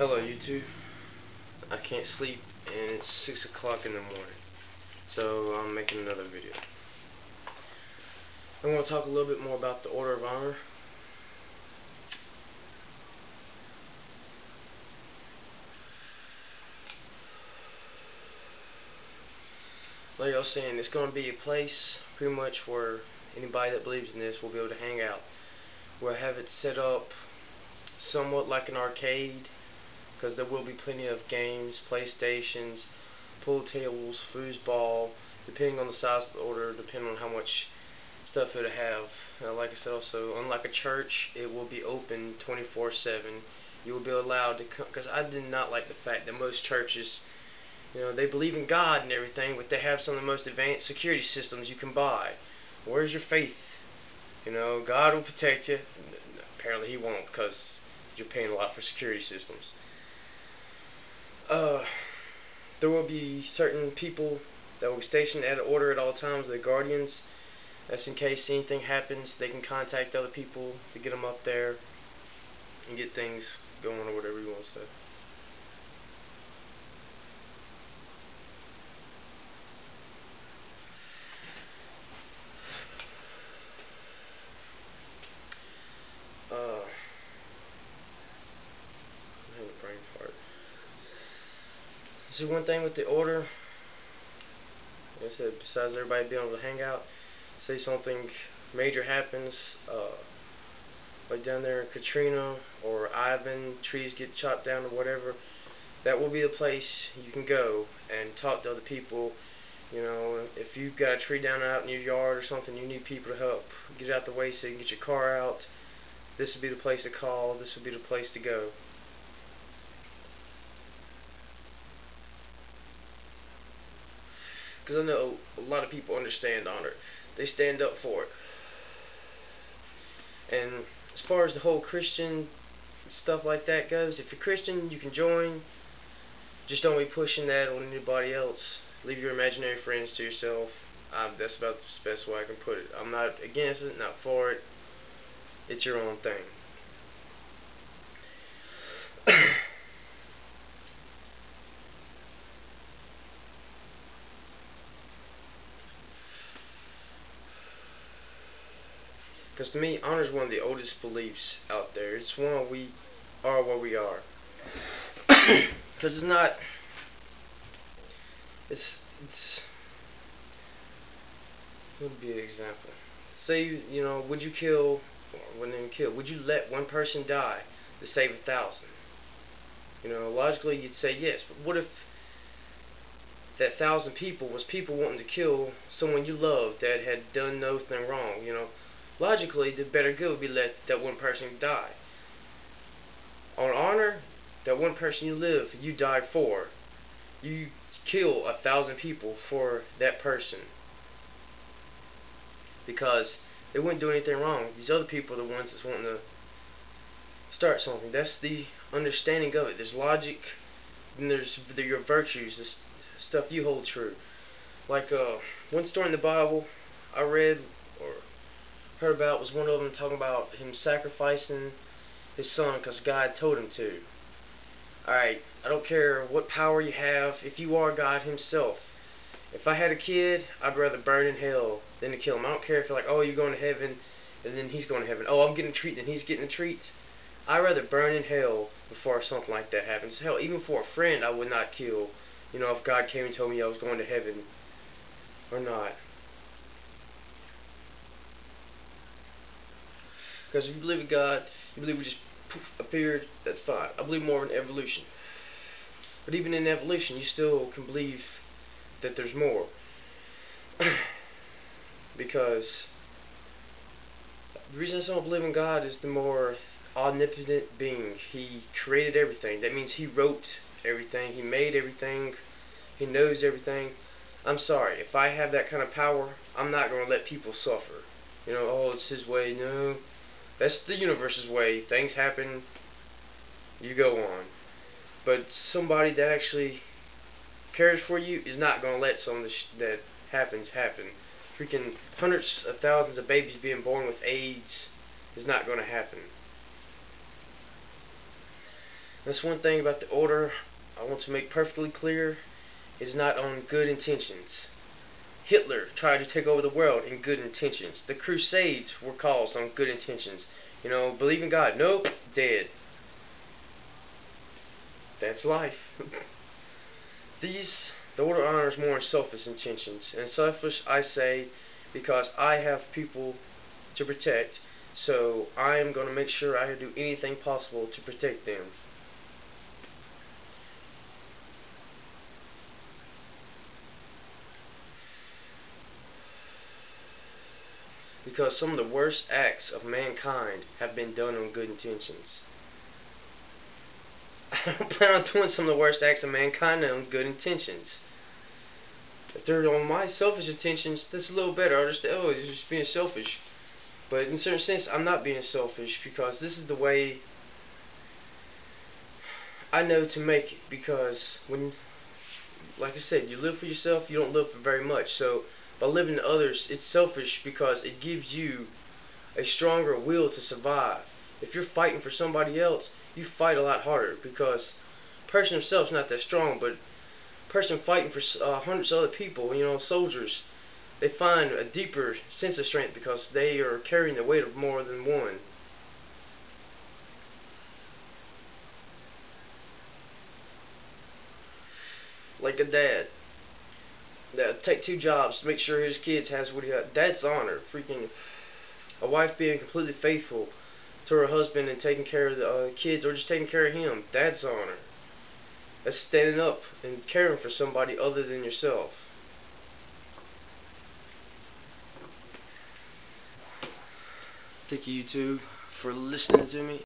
Hello YouTube. I can't sleep and it's 6 o'clock in the morning, so I'm making another video. I'm going to talk a little bit more about the Order of Honor. Like I was saying, it's going to be a place pretty much where anybody that believes in this will be able to hang out. We'll have it set up somewhat like an arcade, because there will be plenty of games, PlayStations, pool tables, foosball, depending on the size of the order, depending on how much stuff it'll have. Like I said, also, unlike a church, it will be open 24/7. You will be allowed to come, because I did not like the fact that most churches, they believe in God and everything, but they have some of the most advanced security systems you can buy. Where's your faith? God will protect you. Apparently He won't, because you're paying a lot for security systems. There will be certain people that will be stationed at order at all times, the guardians. That's in case anything happens, they can contact other people to get them up there and get things going or whatever you want to say. I'm having a brain fart. See, one thing with the order, like I said, besides everybody being able to hang out, say something major happens, like down there in Katrina or Ivan, trees get chopped down or whatever, that will be the place you can go and talk to other people. If you've got a tree down out in your yard or something, you need people to help get it out the way so you can get your car out. This would be the place to call. This would be the place to go. Because I know a lot of people understand honor. They stand up for it. And as far as the whole Christian stuff like that goes, if you're Christian, you can join. Just don't be pushing that on anybody else. Leave your imaginary friends to yourself. That's about the best way I can put it. I'm not against it, not for it. It's your own thing. Because to me, honor is one of the oldest beliefs out there. It's one we are what we are. Because it's not. It's. What would be an example? Say, would you kill, or wouldn't even kill, would you let one person die to save 1,000? Logically you'd say yes, but what if that 1,000 people was people wanting to kill someone you loved that had done nothing wrong? Logically the better good would be let that one person die. On honor, that one person you died for. You kill 1,000 people for that person, because they wouldn't do anything wrong. These other people are the ones that's wanting to start something. That's the understanding of it. There's logic, and there's your virtues, the stuff you hold true. Like one story in the Bible I read or heard about was one of them talking about him sacrificing his son because God told him to. Alright, I don't care what power you have, if you are God Himself. If I had a kid, I'd rather burn in hell than to kill him. I don't care if you're like, oh, you're going to heaven, and then he's going to heaven. Oh, I'm getting a treat, and he's getting a treat. I'd rather burn in hell before something like that happens. Hell, even for a friend, I would not kill. If God came and told me I was going to heaven or not. Because if you believe in God, you believe we just poof, appeared, that's fine. I believe more in evolution. But even in evolution, you still can believe that there's more. Because the reason I don't believe in God is the more omnipotent being. He created everything. That means He wrote everything. He made everything. He knows everything. I'm sorry, if I have that kind of power, I'm not going to let people suffer. Oh, it's His way. No, that's the universe's way. Things happen, you go on. But somebody that actually cares for you is not going to let something that happens happen. Freaking hundreds of thousands of babies being born with AIDS is not going to happen. That's one thing about the order I want to make perfectly clear, is not on good intentions. Hitler tried to take over the world in good intentions. The Crusades were caused on good intentions. You know, believe in God. Nope, dead. That's life. The order honors more selfish intentions. And selfish, I say, because I have people to protect, so I am going to make sure I do anything possible to protect them. Because some of the worst acts of mankind have been done on good intentions. I don't plan on doing some of the worst acts of mankind on good intentions. If they're on my selfish intentions, that's a little better. I understand, oh, it's just being selfish. But in a certain sense, I'm not being selfish, because this is the way I know to make it. Because when, like I said, you live for yourself, you don't live for very much. So by living to others, it's selfish because it gives you a stronger will to survive. If you're fighting for somebody else, you fight a lot harder, because the person himself's not that strong, but a person fighting for hundreds of other people, you know, soldiers, they find a deeper sense of strength because they are carrying the weight of more than one. Like a dad that take two jobs to make sure his kids has what he got. That's honor. Freaking a wife being completely faithful to her husband and taking care of the kids, or just taking care of him. That's honor. That's standing up and caring for somebody other than yourself. Thank you, YouTube, for listening to me.